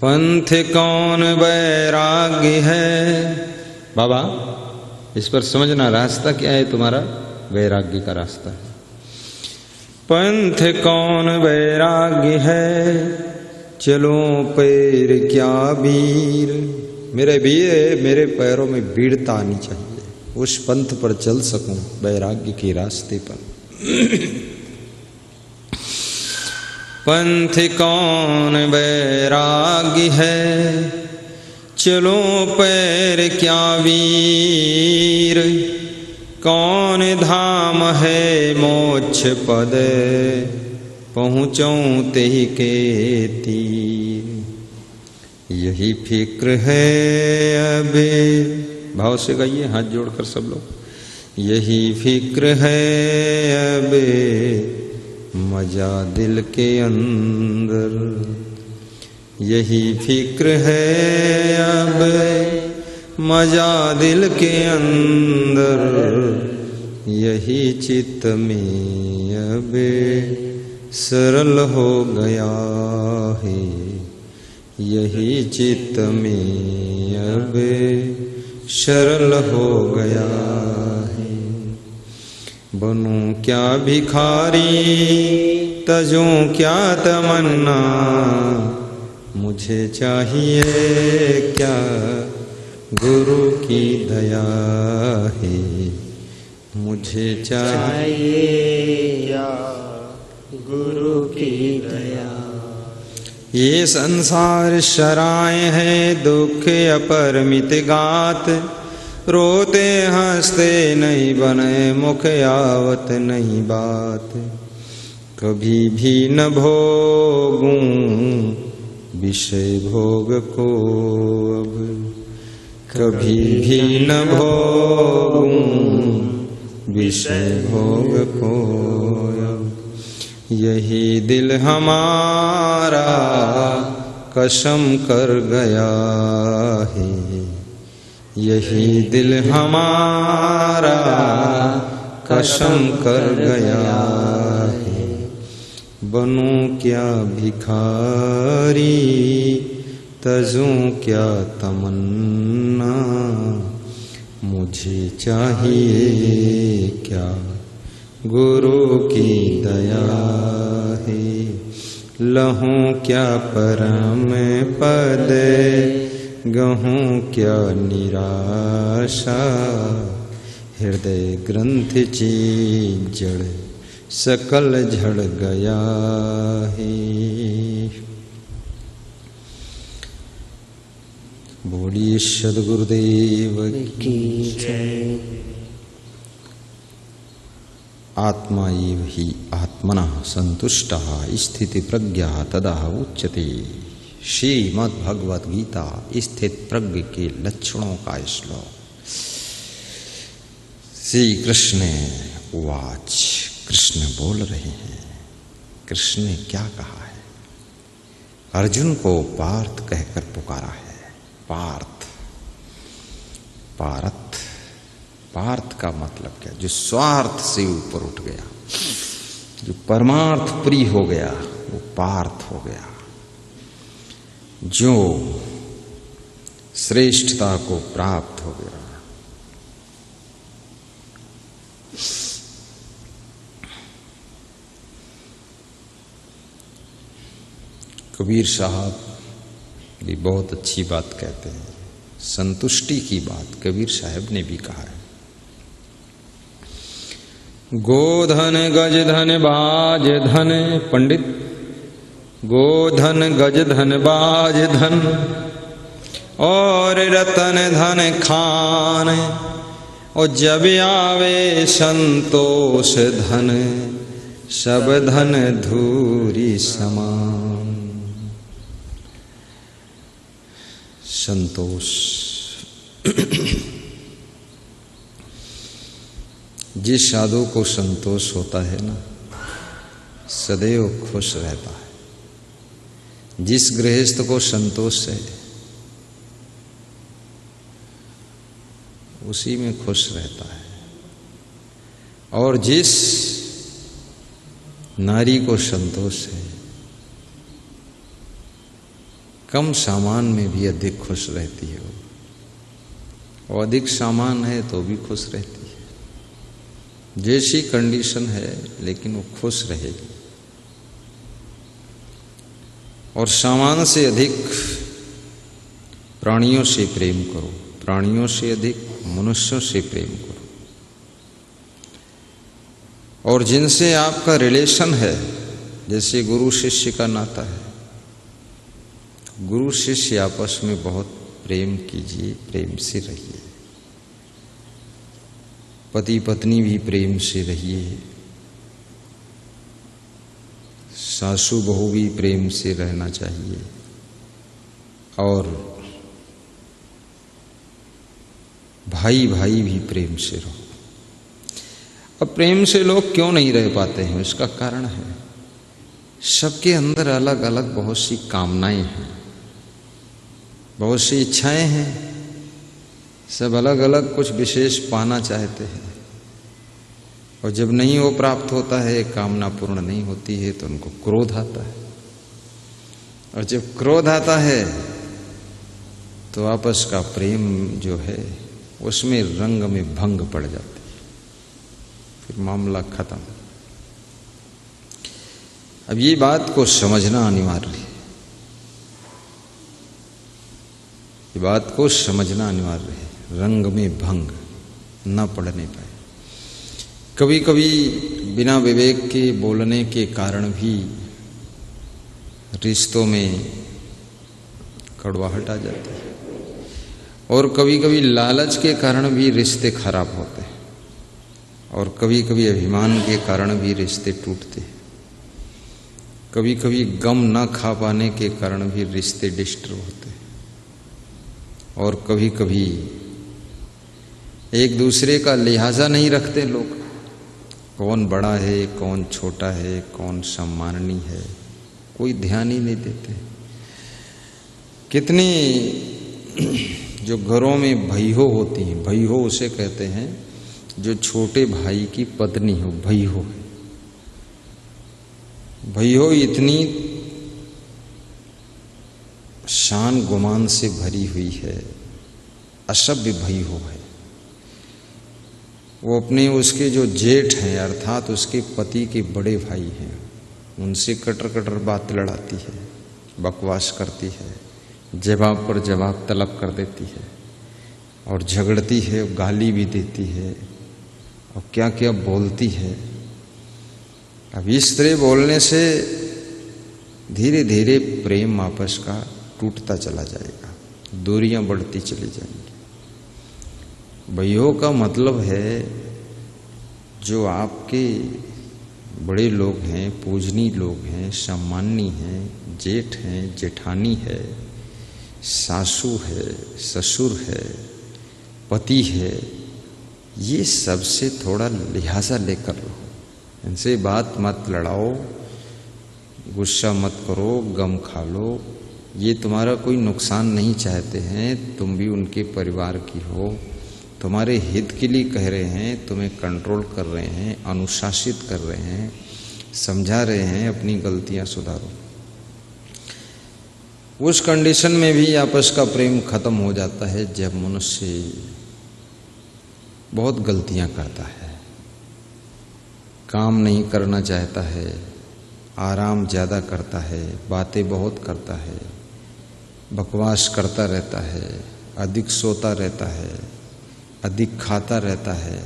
पंथ कौन वैराग्य है। बाबा इस पर समझना, रास्ता क्या है तुम्हारा? वैराग्य का रास्ता है। पंथ कौन वैराग्य है, चलो पैर क्या वीर। मेरे वीर, मेरे पैरों में वीरता आनी चाहिए, उस पंथ पर चल सकूं, वैराग्य के रास्ते पर। पंथ कौन वैराग्य है, चलो पैर क्या वीर। कौन धाम है मोक्ष पद, पहुँचूं तेहि के तीर। यही फिक्र है अब, भाव से गाइए हाथ जोड़कर सब लोग। यही फिक्र है अब मजा दिल के अंदर। यही फिक्र है अब मजा दिल के अंदर। यही चित्त में अब सरल हो गया है। यही चित्त में अब सरल हो गया है। बनूं क्या भिखारी, तजूं क्या तमन्ना। मुझे चाहिए क्या गुरु की दया है। मुझे चाहिए क्या गुरु की दया। ये संसार शराएं है दुख अपरमित गात। रोते हंसते नहीं बने मुख आवत नहीं बात। कभी भी न भोगूं विषय भोग को अब। कभी भी न भोगूं विषय भोग को अब। यही दिल हमारा कसम कर गया है। यही दिल हमारा कसम कर गया है। बनूं क्या भिखारी, तजूं क्या तमन्ना। मुझे चाहिए क्या गुरु की दया है। लहूं क्या परम पद, गहूं क्या निराशा। हृदय ग्रंथ चीज जड़ सकल झड़ गया है। बोलिए सद्गुरुदेव की जय। आत्मा एव हि आत्मनः संतुष्टः स्थिति प्रज्ञा तदा उच्यते। श्रीमद्भगवद गीता स्थित प्रज्ञ के लक्षणों का श्लोक। श्री कृष्ण उवाच। कृष्ण बोल रहे हैं। कृष्ण ने क्या कहा है? अर्जुन को पार्थ कहकर पुकारा है। पार्थ, पार्थ, पार्थ का मतलब क्या? जो स्वार्थ से ऊपर उठ गया, जो परमार्थ प्रिय हो गया, वो पार्थ हो गया। जो श्रेष्ठता को प्राप्त हो गया। कबीर साहब भी बहुत अच्छी बात कहते हैं। संतुष्टि की बात कबीर साहब ने भी कहा है। गोधन गज धन बाज धन, पंडित गोधन गज धन बाज धन और रतन धन खान। और जब आवे संतोष धन, सब धन धूरी समान। संतोष जिस साधु को संतोष होता है ना, सदैव खुश रहता है। जिस गृहस्थ को संतोष है, उसी में खुश रहता है। और जिस नारी को संतोष है, कम सामान में भी अधिक खुश रहती है वो, और अधिक सामान है तो भी खुश रहती है। जैसी कंडीशन है लेकिन वो खुश रहेगी। और सामान से अधिक प्राणियों से प्रेम करो, प्राणियों से अधिक मनुष्यों से प्रेम करो। और जिनसे आपका रिलेशन है, जैसे गुरु शिष्य का नाता है, गुरु शिष्य आपस में बहुत प्रेम कीजिए, प्रेम से रहिए। पति पत्नी भी प्रेम से रहिए, सासू बहू भी प्रेम से रहना चाहिए। और भाई भाई भी प्रेम से रहो। अब प्रेम से लोग क्यों नहीं रह पाते हैं, इसका कारण है सबके अंदर अलग अलग बहुत सी कामनाएं हैं, बहुत सी इच्छाएं हैं। सब अलग अलग कुछ विशेष पाना चाहते हैं, और जब नहीं वो प्राप्त होता है, कामना पूर्ण नहीं होती है, तो उनको क्रोध आता है। और जब क्रोध आता है तो आपस का प्रेम जो है उसमें रंग में भंग पड़ जाती है, फिर मामला खत्म। अब ये बात को समझना अनिवार्य है, ये बात को समझना अनिवार्य है। रंग में भंग न पड़ने पाए। कभी कभी बिना विवेक के बोलने के कारण भी रिश्तों में कड़वाहट आ जाती है, और कभी कभी लालच के कारण भी रिश्ते खराब होते हैं, और कभी कभी अभिमान के कारण भी रिश्ते टूटते हैं। कभी कभी गम न खा पाने के कारण भी रिश्ते डिस्टर्ब होते हैं, और कभी कभी एक दूसरे का लिहाजा नहीं रखते लोग। कौन बड़ा है, कौन छोटा है, कौन सम्माननीय है, कोई ध्यान ही नहीं देते। कितनी जो घरों में भैहो होती हैं, भैहो उसे कहते हैं जो छोटे भाई की पत्नी हो, भैहो है। भैहो इतनी शान गुमान से भरी हुई है, असभ्य भैहो है। वो अपने उसके जो जेठ हैं, अर्थात उसके पति के बड़े भाई हैं, उनसे कटर कटर बात लड़ाती है, बकवास करती है, जवाब पर जवाब तलब कर देती है, और झगड़ती है, गाली भी देती है, और क्या क्या बोलती है। अब इस तरह बोलने से धीरे धीरे प्रेम आपस का टूटता चला जाएगा, दूरियां बढ़ती चली जाएंगी। भैयों का मतलब है जो आपके बड़े लोग हैं, पूजनीय लोग हैं, सम्माननीय हैं, जेठ हैं, जेठानी है, सासू है, ससुर है, पति है, ये सबसे थोड़ा लिहाजा लेकर रहो। इनसे बात मत लड़ाओ, गुस्सा मत करो, गम खा लो। ये तुम्हारा कोई नुकसान नहीं चाहते हैं, तुम भी उनके परिवार की हो, तुम्हारे हित के लिए कह रहे हैं, तुम्हें कंट्रोल कर रहे हैं, अनुशासित कर रहे हैं, समझा रहे हैं, अपनी गलतियां सुधारो। उस कंडीशन में भी आपस का प्रेम खत्म हो जाता है जब मनुष्य बहुत गलतियां करता है, काम नहीं करना चाहता है, आराम ज़्यादा करता है, बातें बहुत करता है, बकवास करता रहता है, अधिक सोता रहता है, अधिक खाता रहता है,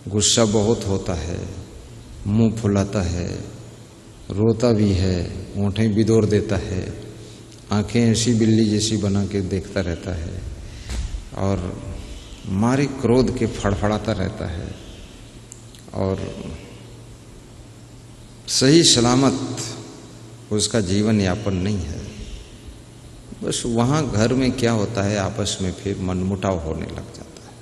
गुस्सा बहुत होता है, मुंह फुलाता है, रोता भी है, होंठें बिदोर देता है, आंखें ऐसी बिल्ली जैसी बना के देखता रहता है, और मारे क्रोध के फड़फड़ाता रहता है, और सही सलामत उसका जीवन यापन नहीं है। बस वहाँ घर में क्या होता है, आपस में फिर मनमुटाव होने लग जाता है,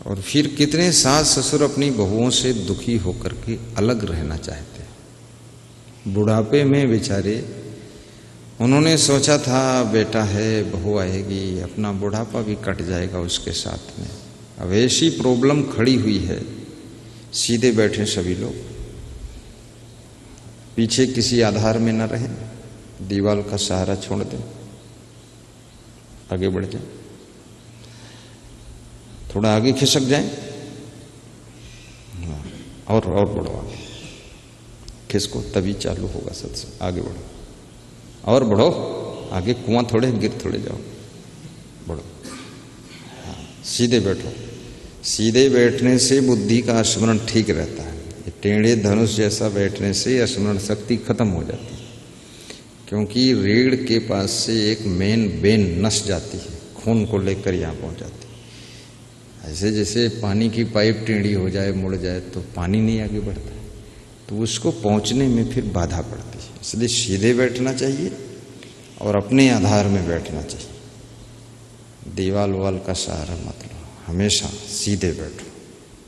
और फिर कितने सास ससुर अपनी बहुओं से दुखी होकर के अलग रहना चाहते हैं। बुढ़ापे में बेचारे उन्होंने सोचा था बेटा है, बहू आएगी, अपना बुढ़ापा भी कट जाएगा उसके साथ में। अब ऐसी प्रॉब्लम खड़ी हुई है, सीधे बैठे सभी लोग, पीछे किसी आधार में न रहें, दीवाल का सहारा छोड़ दें, आगे बढ़ जाए, थोड़ा आगे खिसक जाए, और बढ़ो आगे, खिसको, तभी चालू होगा सत्संग। आगे बढ़ो और बढ़ो आगे, कुआं थोड़े गिर थोड़े जाओ, बढ़ो। हाँ, सीधे बैठो। सीधे बैठने से बुद्धि का स्मरण ठीक रहता है। टेढ़े धनुष जैसा बैठने से स्मरण शक्ति खत्म हो जाती है, क्योंकि रीढ़ के पास से एक मेन वेन नस जाती है, खून को लेकर यहाँ पहुँच जाती है। ऐसे जैसे पानी की पाइप टेढ़ी हो जाए, मुड़ जाए, तो पानी नहीं आगे बढ़ता है, तो उसको पहुँचने में फिर बाधा पड़ती है। इसलिए सीधे बैठना चाहिए और अपने आधार में बैठना चाहिए। दीवाल वाल का सहारा मत लो, हमेशा सीधे बैठो।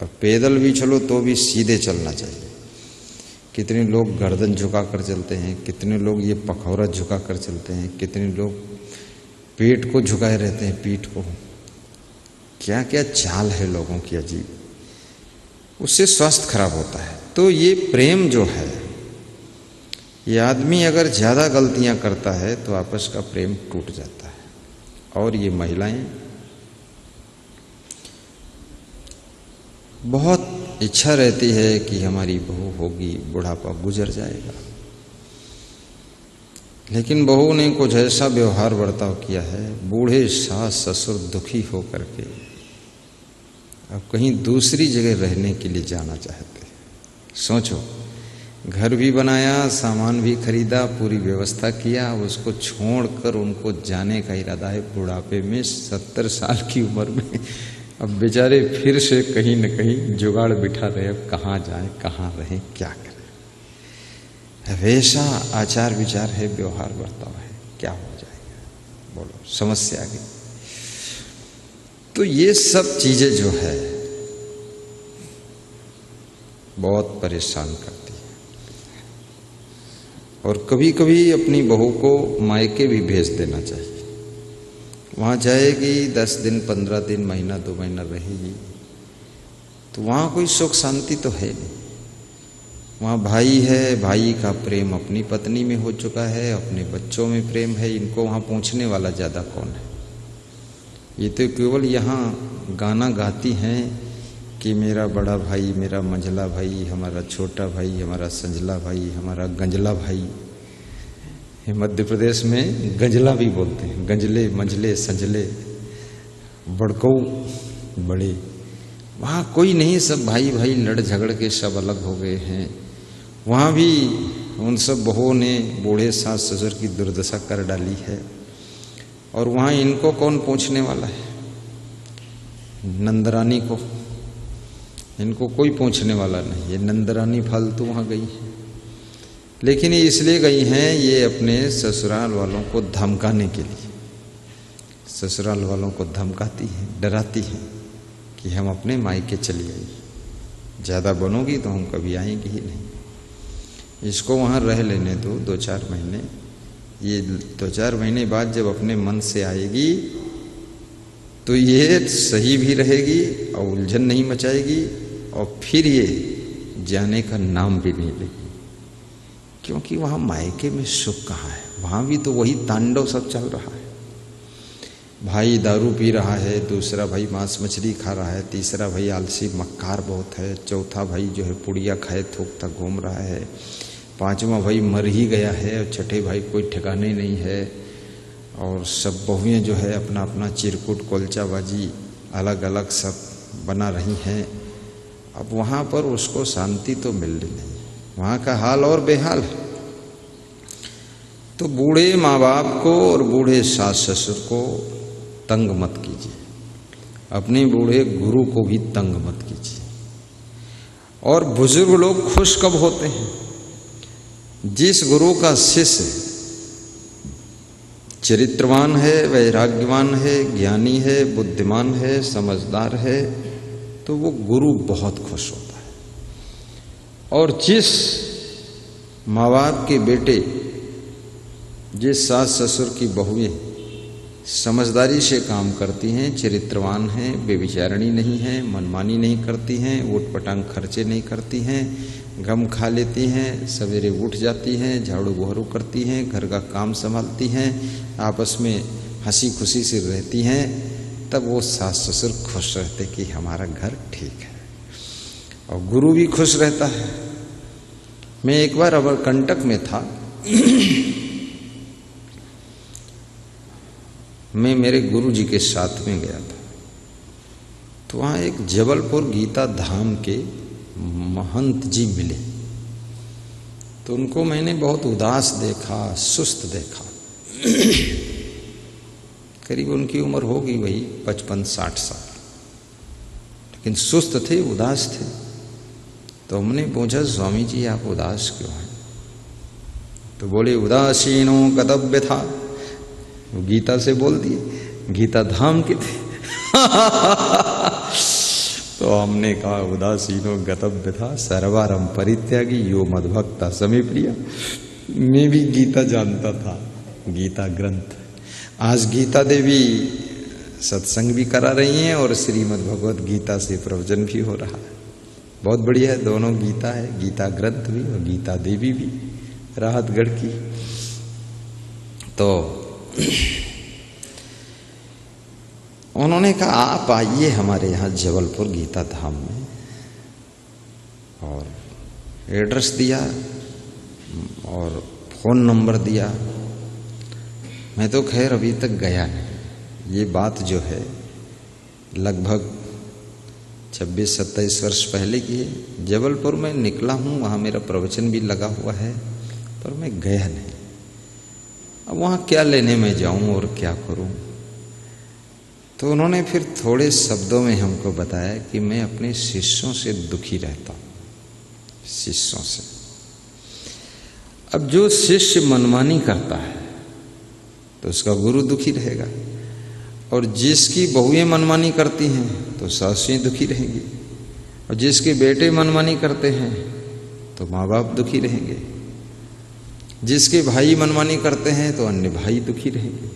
और पैदल भी चलो तो भी सीधे चलना चाहिए। कितने लोग गर्दन झुका कर चलते हैं, कितने लोग ये पखौरा झुका कर चलते हैं, कितने लोग पेट को झुकाए रहते हैं, पीठ को। क्या क्या चाल है लोगों की अजीब, उससे स्वास्थ्य खराब होता है। तो ये प्रेम जो है, ये आदमी अगर ज्यादा गलतियां करता है तो आपस का प्रेम टूट जाता है। और ये महिलाएं बहुत इच्छा रहती है कि हमारी बहू होगी, बुढ़ापा गुजर जाएगा, लेकिन बहू ने कुछ ऐसा व्यवहार बर्ताव किया है, बूढ़े सास ससुर दुखी होकर के अब कहीं दूसरी जगह रहने के लिए जाना चाहते हैं। सोचो, घर भी बनाया, सामान भी खरीदा, पूरी व्यवस्था किया, उसको छोड़कर उनको जाने का इरादा है बुढ़ापे में, 70 साल की उम्र में। अब बेचारे फिर से कहीं न कहीं जुगाड़ बिठा रहे, अब कहाँ जाएं, कहाँ रहें, क्या करें। वैसा आचार विचार है, व्यवहार बर्ताव है, क्या हो जाएगा, बोलो, समस्या आ गई। तो ये सब चीजें जो है बहुत परेशान करती है। और कभी कभी अपनी बहू को मायके भी भेज देना चाहिए। वहाँ जाएगी, 10 दिन 15 दिन, महीना 2 महीना रहेगी, तो वहाँ कोई सुख शांति तो है नहीं। वहाँ भाई है, भाई का प्रेम अपनी पत्नी में हो चुका है, अपने बच्चों में प्रेम है, इनको वहाँ पूछने वाला ज़्यादा कौन है। ये तो केवल यहाँ गाना गाती हैं कि मेरा बड़ा भाई, मेरा मंझला भाई, हमारा छोटा भाई, हमारा संजला भाई, हमारा गंजला भाई। मध्य प्रदेश में गंजला भी बोलते हैं, गंजले, मंझले, संजले, बड़कऊ, बड़े। वहाँ कोई नहीं, सब भाई भाई लड़ झगड़ के सब अलग हो गए हैं। वहाँ भी उन सब बहुओं ने बूढ़े सास ससुर की दुर्दशा कर डाली है। और वहाँ इनको कौन पूछने वाला है, नंदरानी को, इनको कोई पूछने वाला नहीं। ये नंदरानी फालतू वहाँ गई है, लेकिन ये इसलिए गई हैं, ये अपने ससुराल वालों को धमकाने के लिए, ससुराल वालों को धमकाती हैं, डराती हैं कि हम अपने मायके चली आई, ज़्यादा बनोगी तो हम कभी आएंगे ही नहीं, इसको वहाँ रह लेने दो 2-4 महीने। ये 2-4 महीने बाद जब अपने मन से आएगी तो ये सही भी रहेगी और उलझन नहीं मचाएगी, और फिर ये जाने का नाम भी नहीं लेगी। क्योंकि वहाँ मायके में सुख कहाँ है, वहाँ भी तो वही तांडव सब चल रहा है। भाई दारू पी रहा है, दूसरा भाई मांस मछली खा रहा है, तीसरा भाई आलसी मक्कार बहुत है, चौथा भाई जो है पुड़िया खाए थूकता घूम रहा है, पांचवा भाई मर ही गया है, और छठे भाई कोई ठिकाने नहीं है। और सब बहुएं जो है अपना अपना चिरकुट कोलचाबाजी अलग अलग सब बना रही हैं। अब वहाँ पर उसको शांति तो मिल रही नहीं, वहाँ का हाल और बेहाल है। तो बूढ़े माँ बाप को और बूढ़े सास ससुर को तंग मत कीजिए, अपने बूढ़े गुरु को भी तंग मत कीजिए। और बुजुर्ग लोग खुश कब होते हैं, जिस गुरु का शिष्य चरित्रवान है, वैराग्यवान है, ज्ञानी है, बुद्धिमान है, समझदार है, तो वो गुरु बहुत खुश होता है। और जिस माँ बाप के बेटे, जिस सास ससुर की बहुएं समझदारी से काम करती हैं, चरित्रवान हैं, बेविचारणी नहीं हैं, मनमानी नहीं करती हैं, ऊट पटांग खर्चे नहीं करती हैं, गम खा लेती हैं, सवेरे उठ जाती हैं, झाड़ू बहरू करती हैं, घर का काम संभालती हैं, आपस में हंसी खुशी से रहती हैं, तब वो सास ससुर खुश रहते कि हमारा घर ठीक है, और गुरु भी खुश रहता है। मैं एक बार अमरकंटक में था, मैं मेरे गुरु जी के साथ में गया था, तो वहाँ एक जबलपुर गीता धाम के महंत जी मिले। तो उनको मैंने बहुत उदास देखा, सुस्त देखा। करीब उनकी उम्र होगी वही 55-60 साल, लेकिन सुस्त थे, उदास थे। तो हमने पूछा, स्वामी जी आप उदास क्यों हैं? तो बोले, उदासीनो गतव्य था। वो गीता से बोल दिए, गीता धाम के थे। तो हमने कहा, उदासीनो गतव्य था सर्वारम परित्यागी यो मद्भक्ता समे प्रिया। मैं भी गीता जानता था, गीता ग्रंथ। आज गीता देवी सत्संग भी करा रही हैं और श्रीमद् भगवत गीता से प्रवचन भी हो रहा है। बहुत बढ़िया है, दोनों गीता है, गीता ग्रंथ भी और गीता देवी भी राहतगढ़ की। तो उन्होंने कहा, आप आइए हमारे यहाँ जबलपुर गीता धाम में, और एड्रेस दिया और फ़ोन नंबर दिया। मैं तो खैर अभी तक गया नहीं। ये बात जो है लगभग 26-27 वर्ष पहले की है। जबलपुर में निकला हूँ, वहाँ मेरा प्रवचन भी लगा हुआ है, पर मैं गया नहीं। अब वहाँ क्या लेने में जाऊँ और क्या करूँ? तो उन्होंने फिर थोड़े शब्दों में हमको बताया कि मैं अपने शिष्यों से दुखी रहता हूँ, शिष्यों से। अब जो शिष्य मनमानी करता है तो उसका गुरु दुखी रहेगा, और जिसकी बहुएं मनमानी करती हैं तो सासुएं दुखी रहेंगी, और जिसके बेटे मनमानी करते हैं तो माँ बाप दुखी रहेंगे, जिसके भाई मनमानी करते हैं तो अन्य भाई दुखी रहेंगे।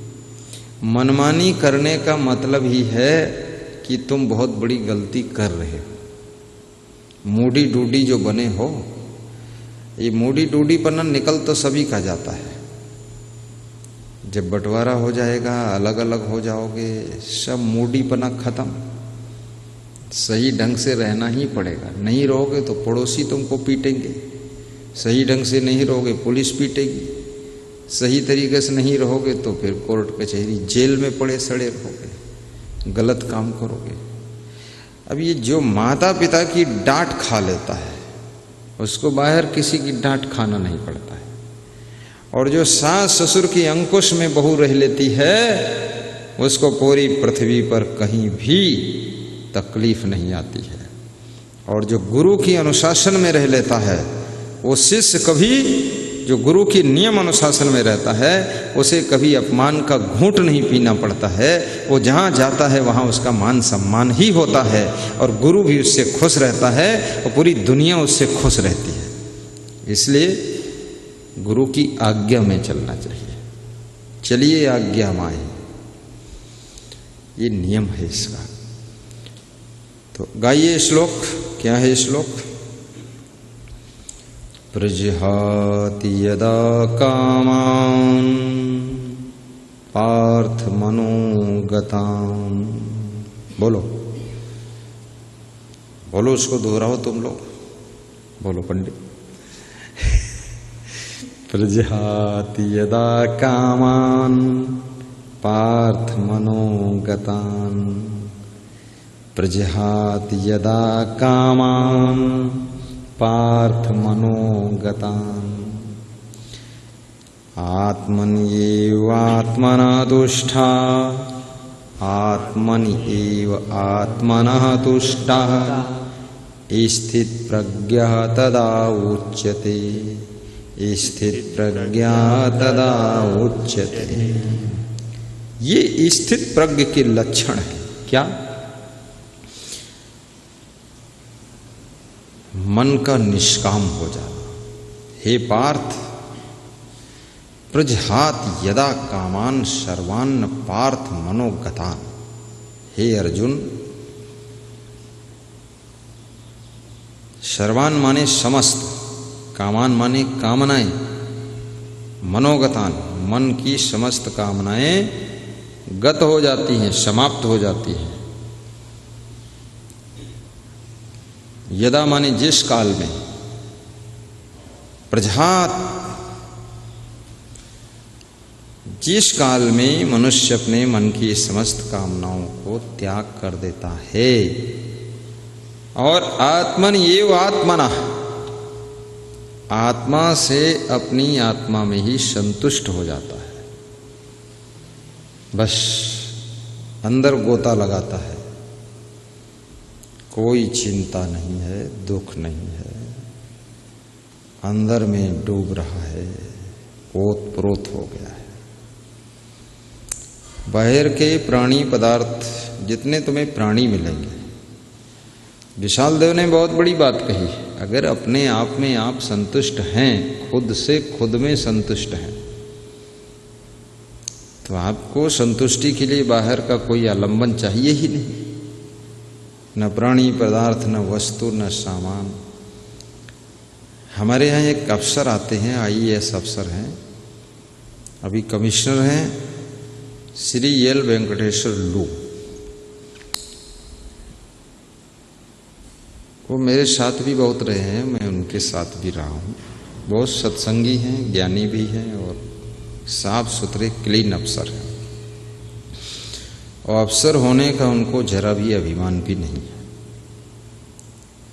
मनमानी करने का मतलब ही है कि तुम बहुत बड़ी गलती कर रहे हो। मूडी डूडी जो बने हो, ये मूडी डूडी पन्ना निकल तो सभी का जाता है। जब बंटवारा हो जाएगा, अलग अलग हो जाओगे, सब मूडीपना खत्म। सही ढंग से रहना ही पड़ेगा। नहीं रहोगे तो पड़ोसी तुमको पीटेंगे, सही ढंग से नहीं रहोगे पुलिस पीटेगी, सही तरीके से नहीं रहोगे तो फिर कोर्ट कचहरी जेल में पड़े सड़े रहोगे, गलत काम करोगे। अब ये जो माता पिता की डांट खा लेता है उसको बाहर किसी की डांट खाना नहीं पड़ता है, और जो सास ससुर की अंकुश में बहू रह लेती है उसको पूरी पृथ्वी पर कहीं भी तकलीफ नहीं आती है। और जो गुरु की अनुशासन में रह लेता है वो शिष्य कभी, जो गुरु की नियम अनुशासन में रहता है, उसे कभी अपमान का घूंट नहीं पीना पड़ता है। वो जहाँ जाता है वहाँ उसका मान सम्मान ही होता है, और गुरु भी उससे खुश रहता है और पूरी दुनिया उससे खुश रहती है। इसलिए गुरु की आज्ञा में चलना चाहिए। चलिए आज्ञा माए, ये नियम है इसका। तो गाइए श्लोक। क्या है श्लोक? प्रजहाति यदा कामान् पार्थ मनोगतान्। बोलो बोलो, उसको दोहराओ तुम लोग, बोलो पंडित। प्रजहाति यदा कामान् पार्थ मनोगतान्, प्रजहाति यदा कामान् पार्थ मनोगतान्, आत्मन्येव आत्मना तुष्टा, आत्मन्येव आत्मनः तुष्टः, स्थित प्रज्ञः तदा उच्यते, स्थित प्रज्ञा तदा उच्यते। ये स्थित प्रज्ञ के लक्षण है। क्या? मन का निष्काम हो जाना। हे पार्थ, प्रजहात यदा कामान सर्वान्न पार्थ मनोगतान। हे अर्जुन, सर्वान माने समस्त, कामान माने कामनाएं, मनोगतान, मन की समस्त कामनाएं गत हो जाती हैं, समाप्त हो जाती हैं। यदा माने जिस काल में, प्रजात जिस काल में मनुष्य अपने मन की समस्त कामनाओं को त्याग कर देता है और आत्मन एव आत्मना, आत्मा से अपनी आत्मा में ही संतुष्ट हो जाता है, बस अंदर गोता लगाता है, कोई चिंता नहीं है, दुख नहीं है, अंदर में डूब रहा है, ओतप्रोत हो गया है। बाहर के प्राणी पदार्थ जितने तुम्हें प्राणी मिलेंगे, विशाल देव ने बहुत बड़ी बात कही, अगर अपने आप में आप संतुष्ट हैं, खुद से खुद में संतुष्ट हैं, तो आपको संतुष्टि के लिए बाहर का कोई आलंबन चाहिए ही नहीं, न प्राणी पदार्थ, न वस्तु, न सामान। हमारे यहाँ एक अफसर आते हैं, IAS अफसर हैं, अभी कमिश्नर हैं, श्री एल वेंकटेश्वर लू। वो मेरे साथ भी बहुत रहे हैं, मैं उनके साथ भी रहा हूँ। बहुत सत्संगी हैं, ज्ञानी भी हैं और साफ सुथरे क्लीन अफसर हैं। और अफसर होने का उनको जरा भी अभिमान भी नहीं है।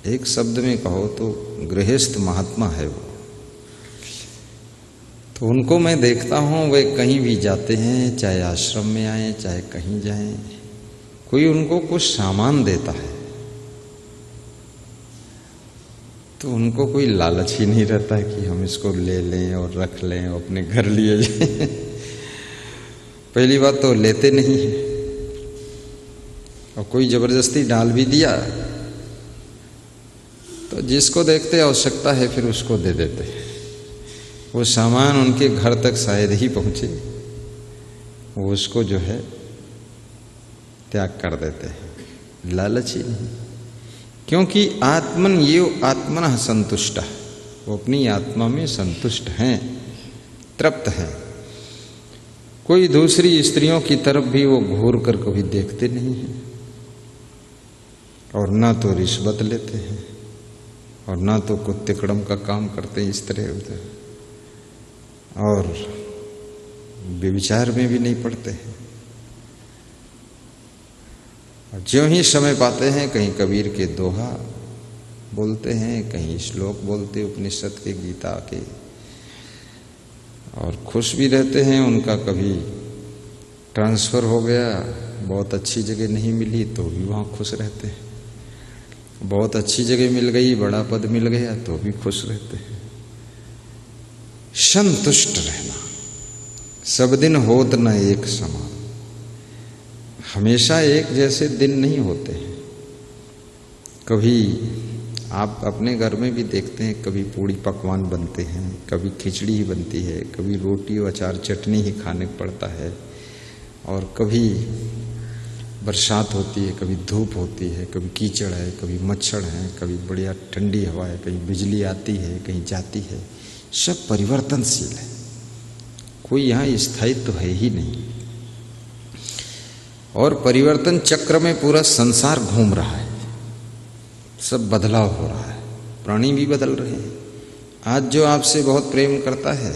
एक शब्द में कहो तो गृहस्थ महात्मा है वो। तो उनको मैं देखता हूँ, वे कहीं भी जाते हैं, चाहे आश्रम में आए, चाहे कहीं जाएं, कोई उनको कुछ सामान देता है तो उनको कोई लालच ही नहीं रहता है कि हम इसको ले लें और रख लें और अपने घर लिए जाएं। पहली बात तो लेते नहीं है, और कोई जबरदस्ती डाल भी दिया तो जिसको देखते आवश्यकता है फिर उसको दे देते हैं। वो सामान उनके घर तक शायद ही पहुंचे, वो उसको जो है त्याग कर देते हैं, लालच ही नहीं। क्योंकि आत्मन ये आत्मनः संतुष्ट, वो अपनी आत्मा में संतुष्ट हैं, तृप्त हैं। कोई दूसरी स्त्रियों की तरफ भी वो घूर कर कभी देखते नहीं हैं, और ना तो रिश्वत लेते हैं और ना तो कुत्ते कड़म का काम करते हैं इस तरह उधर, और व्यभिचार में भी नहीं पड़ते हैं। और ज्यों ही समय पाते हैं कहीं कबीर के दोहा बोलते हैं, कहीं श्लोक बोलते उपनिषद के, गीता के, और खुश भी रहते हैं। उनका कभी ट्रांसफर हो गया, बहुत अच्छी जगह नहीं मिली तो भी वहाँ खुश रहते हैं, बहुत अच्छी जगह मिल गई, बड़ा पद मिल गया तो भी खुश रहते हैं। संतुष्ट रहना, सब दिन होत न एक समान, हमेशा एक जैसे दिन नहीं होते हैं। कभी आप अपने घर में भी देखते हैं, कभी पूड़ी पकवान बनते हैं, कभी खिचड़ी ही बनती है, कभी रोटी और अचार चटनी ही खाने को पड़ता है, और कभी बरसात होती है, कभी धूप होती है, कभी कीचड़ है, कभी मच्छर है, कभी बढ़िया ठंडी हवा है, कहीं बिजली आती है, कहीं जाती है। सब परिवर्तनशील है, कोई यहाँ स्थायित्व तो है ही नहीं। और परिवर्तन चक्र में पूरा संसार घूम रहा है, सब बदलाव हो रहा है, प्राणी भी बदल रहे हैं। आज जो आपसे बहुत प्रेम करता है,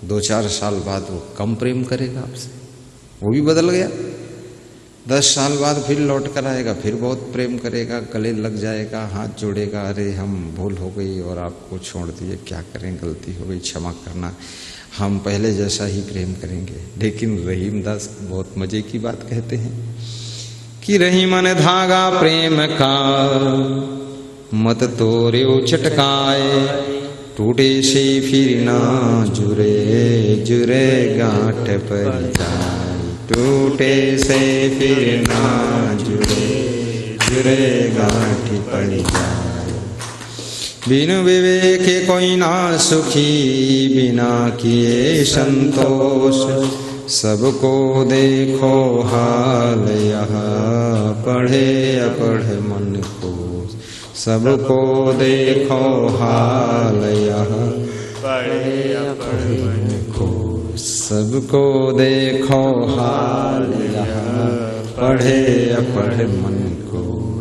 2-4 साल बाद वो कम प्रेम करेगा आपसे, वो भी बदल गया। 10 साल बाद फिर लौट कर आएगा, फिर बहुत प्रेम करेगा, गले लग जाएगा, हाथ जोड़ेगा, अरे हम भूल हो गई और आपको छोड़ दिए, क्या करें, गलती हो गई, क्षमा करना, हम पहले जैसा ही प्रेम करेंगे। लेकिन रहीमदास बहुत मजे की बात कहते हैं कि रही मन धागा प्रेम का, मत तोड़ो चटकाए, टूटे से फिर ना जुरे, जुरे गांठ पर जाए, टूटे से फिर ना जुरे, जुरे गांठ पड़ जाए। बिन विवेक कोई ना सुखी, बिना किए संतोष, सबको देखो हाल यह, पढ़े अपढ़ मन को, सबको देखो हाल यह पढ़े अपढ़ मन को। सबको देखो हाल यह पढ़े अपढ़ मन को।